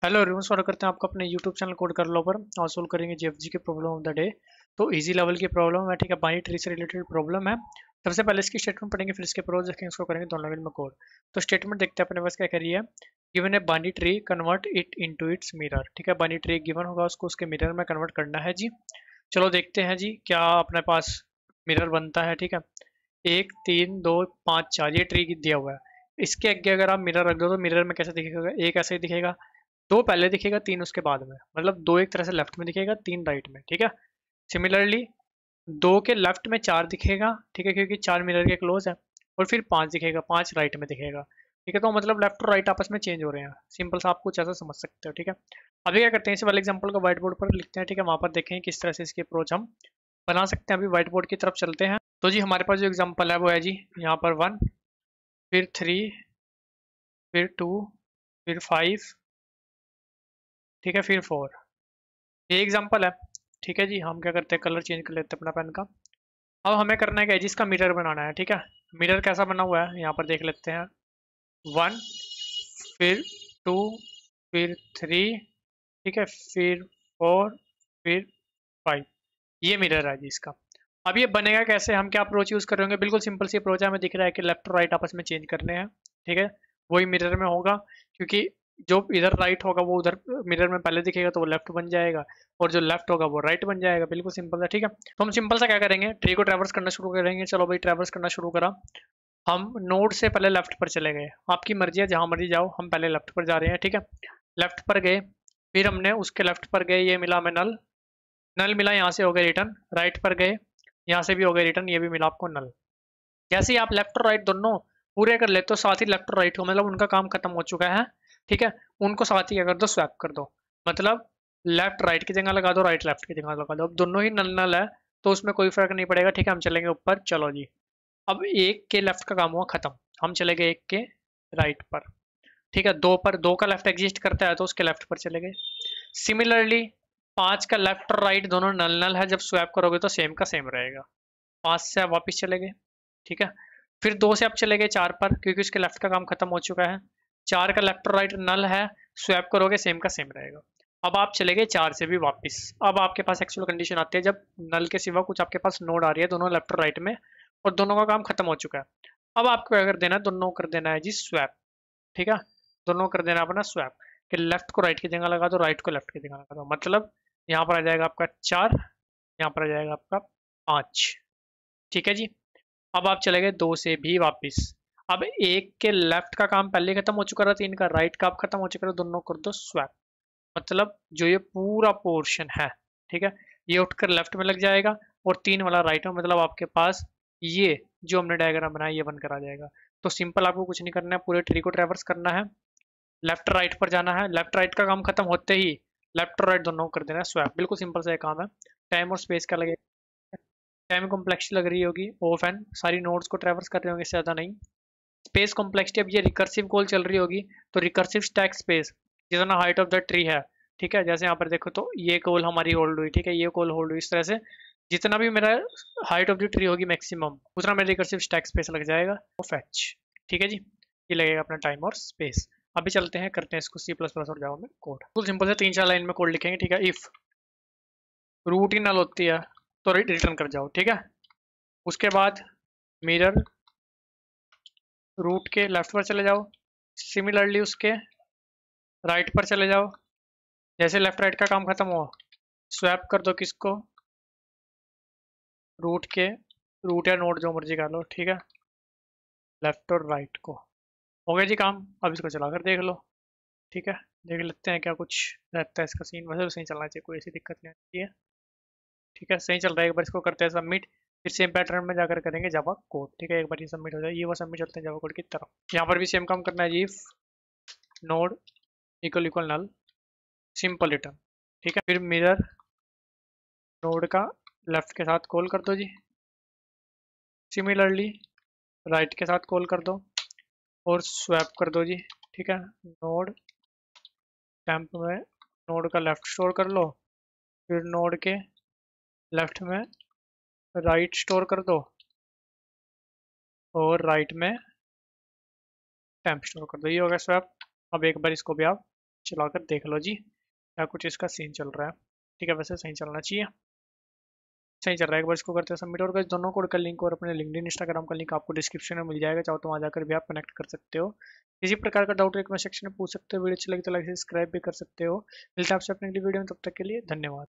Hello everyone, स्वागत करते हैं आपका अपने यूट्यूब चैनल कोड कर लो पर। और सोल्व करेंगे जीएफजी की प्रॉब्लम ऑफ द डे। तो इजी लेवल की प्रॉब्लम है, ठीक है। बाइनरी ट्री से रिलेटेड प्रॉब्लम है। सबसे पहले इसकी स्टेटमेंट पढ़ेंगे, फिर इसके प्रोज देखेंगे, उसको करेंगे दोनों लाइन में कोड। तो स्टेटमेंट देखते हैं अपने पास क्या कह रही है। Given a binary tree, convert it into its mirror. ठीक है, बाइनरी ट्री गिवन होगा, उसको उसके मिरर में कन्वर्ट करना है जी। चलो देखते हैं जी क्या अपने पास मिरर बनता है। ठीक है, 1 3 2 5 4 ये ट्री दिया हुआ है। इसके आगे अगर आप मिरर रख दो तो मिरर में कैसे दिखेगा, एक ऐसे ही दिखेगा, दो पहले दिखेगा, तीन उसके बाद में, मतलब दो एक तरह से लेफ्ट में दिखेगा, तीन राइट में। ठीक है, सिमिलरली दो के लेफ्ट में चार दिखेगा, ठीक है, क्योंकि चार मिरर के क्लोज है। और फिर पांच दिखेगा, पांच राइट में दिखेगा। ठीक है, तो मतलब लेफ्ट और राइट आपस में चेंज हो रहे हैं। सिंपल सा आप कुछ ऐसा समझ सकते हो। ठीक है, अभी क्या करते हैं, इस वाले एग्जांपल को व्हाइट बोर्ड पर लिखते हैं। ठीक है, वहां पर देखें किस तरह से इसकी अप्रोच हम बना सकते हैं। अभी व्हाइट बोर्ड की तरफ चलते हैं। तो जी हमारे पास जो एग्जाम्पल है वो है जी यहाँ पर 1, फिर 3, फिर 2, फिर 5, ठीक है, फिर 4। ये एग्जांपल है। ठीक है जी, हम क्या करते हैं, कलर चेंज कर लेते हैं अपना पेन का। अब हमें करना है क्या, जिसका मिरर बनाना है। ठीक है, मिरर कैसा बना हुआ है यहाँ पर देख लेते हैं। 1, फिर 2, फिर 3, ठीक है, फिर 4, फिर 5। ये मिरर है जी इसका। अब ये बनेगा कैसे, हम क्या अप्रोच यूज करेंगे, बिल्कुल सिंपल सी अप्रोच है। हमें दिख रहा है कि लेफ्ट और राइट आपस में चेंज करने हैं। ठीक है, वही मिरर में होगा, क्योंकि जो इधर राइट होगा वो उधर मिरर में पहले दिखेगा तो वो लेफ्ट बन जाएगा, और जो लेफ्ट होगा वो राइट बन जाएगा। बिल्कुल सिंपल है। ठीक है, तो हम सिंपल सा क्या करेंगे, ट्री को ट्रैवर्स करना शुरू करेंगे। चलो भाई, ट्रैवर्स करना शुरू करा। हम नोड से पहले लेफ्ट पर चले गए। आपकी मर्जी है, जहां मर्जी जाओ, हम पहले लेफ्ट पर जा रहे हैं। ठीक है, लेफ्ट पर गए, फिर हमने उसके लेफ्ट पर गए, ये मिला हमें नल। नल मिला, यहाँ से हो गए रिटर्न। राइट पर गए, यहाँ से भी हो गए रिटर्न, ये भी मिला आपको नल। जैसे ही आप लेफ्ट और राइट दोनों पूरे कर लेते हो, साथ ही लेफ्ट और राइट को, मतलब उनका काम खत्म हो चुका है। ठीक है, उनको साथ ही क्या कर दो, स्वैप कर दो। मतलब लेफ्ट राइट की जगह लगा दो, राइट लेफ्ट की जगह लगा दो। अब दोनों ही नल नल है, तो उसमें कोई फर्क नहीं पड़ेगा। ठीक है, हम चलेंगे ऊपर। चलो जी, अब एक के लेफ्ट का काम हुआ खत्म, हम चले गए एक के राइट पर। ठीक है, दो पर, दो का लेफ्ट एग्जिस्ट करता है तो उसके लेफ्ट पर चले गए। सिमिलरली 5 का लेफ्ट और राइट दोनों नल नल है, जब स्वैप करोगे तो सेम का सेम रहेगा। 5 से आप वापस चले गए। ठीक है, फिर 2 से आप चले गए 4 पर, क्योंकि उसके लेफ्ट का काम खत्म हो चुका है। 4 का लेफ्ट और राइट नल है, स्वैप करोगे सेम का सेम रहेगा। अब आप चले गए 4 से भी वापस। अब आपके पास एक्चुअल कंडीशन आती है जब नल के सिवा कुछ आपके पास नोड आ रही है, दोनों लेफ्ट और राइट में, और दोनों का काम खत्म हो चुका है। अब आपको क्या कर देना है, दोनों कर देना है जी स्वैप। ठीक है, दोनों कर देना अपना स्वैप, कि लेफ्ट को राइट की जगह लगा दो, राइट को लेफ्ट की जगह लगा दो। मतलब यहाँ पर आ जाएगा आपका 4, यहाँ पर आ जाएगा आपका 5। ठीक है जी, अब आप चले गए 2 से भी वापिस। अब एक के लेफ्ट का काम पहले खत्म हो चुका था, 3 का राइट का अब खत्म हो चुका था, दोनों कर दो स्वैप। मतलब जो ये पूरा पोर्शन है, ठीक है, ये उठकर लेफ्ट में लग जाएगा, और 3 वाला राइट में, मतलब आपके पास ये जो हमने डायग्राम बनाया ये बनकर आ जाएगा। तो सिंपल, आपको कुछ नहीं करना है, पूरे ट्री को ट्रैवर्स करना है, लेफ्ट राइट पर जाना है, लेफ्ट राइट का काम खत्म होते ही लेफ्ट और राइट दोनों कर देना है स्वैप। बिल्कुल सिंपल सा ये काम है। टाइम और स्पेस क्या लगेगा, टाइम कॉम्प्लेक्सिटी लग रही होगी ऑफ एन, सारी नोड्स को ट्रैवर्स कर रहे होंगे, इससे ज़्यादा नहीं। स्पेस कॉम्प्लेक्सिटी, अब ये रिकर्सिव कॉल चल रही होगी, तो रिकर्सिव स्टैक स्पेस, जितना हाइट ऑफ द ट्री है। ठीक है, जैसे यहाँ पर देखो तो ये कॉल हमारी होल्ड हुई, ठीक है, ये कॉल होल्ड हुई, इस तरह से जितना भी मेरा हाइट ऑफ द ट्री होगी मैक्सिमम, उतना मेरा रिकर्सिव स्टैक स्पेस लग जाएगा फैच। ठीक है जी, ये लगेगा अपना टाइम और स्पेस। अभी चलते हैं, करते हैं इसको सी प्लस प्लस और जावा में कोड। बिल्कुल सिंपल से 3 4 लाइन में कोड लिखेंगे। ठीक है, इफ रूट ही नल होती है तो रिटर्न कर जाओ। ठीक है, उसके बाद मिरर रूट के लेफ्ट पर चले जाओ, सिमिलरली उसके राइट पर चले जाओ। जैसे लेफ्ट राइट का काम खत्म हुआ, स्वैप कर दो किसको, रूट के, रूट या नोड जो मर्जी कर लो। ठीक है, लेफ्ट और राइट को हो गया जी काम। अब इसको चला कर देख लो। ठीक है, देख लेते हैं क्या कुछ रहता है इसका सीन। वैसे तो सही चलना चाहिए, कोई ऐसी दिक्कत नहीं आती है। ठीक है, सही चल रहा है। एक बार इसको करते हैं सबमिट, फिर सेम पैटर्न में जाकर करेंगे जावा कोड। ठीक है, एक बार ये सबमिट हो जाए, ये वो सबमिट चलते हैं जावा कोड की तरफ। यहाँ पर भी सेम काम करना है जी, नोड इक्वल इक्वल नल, सिंपल रिटर्न। ठीक है, फिर मिरर नोड का लेफ्ट के साथ कॉल कर दो जी, सिमिलरली राइट के साथ कॉल कर दो, और स्वैप कर दो जी। ठीक है, नोड टेम्प में नोड का लेफ्ट स्टोर कर लो, फिर नोड के लेफ्ट में राइट स्टोर कर दो, और राइट में टेम्प स्टोर कर दो। ये हो गया स्वैप। अब एक बार इसको भी आप चलाकर देख लो जी क्या कुछ इसका सीन चल रहा है। ठीक है, वैसे सही चलना चाहिए। सही चल रहा है, एक बार इसको करते हैं सबमिट। और guys, दोनों कोड का लिंक और अपने लिंक्डइन इंस्टाग्राम का लिंक आपको डिस्क्रिप्शन में मिल जाएगा, चाहो तो वहाँ जाकर भी आप कनेक्ट कर सकते हो। किसी प्रकार का डाउट कमेंट सेक्शन में पूछ सकते हो। वीडियो अच्छी लगी तो लाइक सब्सक्राइब भी कर सकते हो। मिलते हैं आपसे अपने अगली वीडियो में, तब तक के लिए धन्यवाद।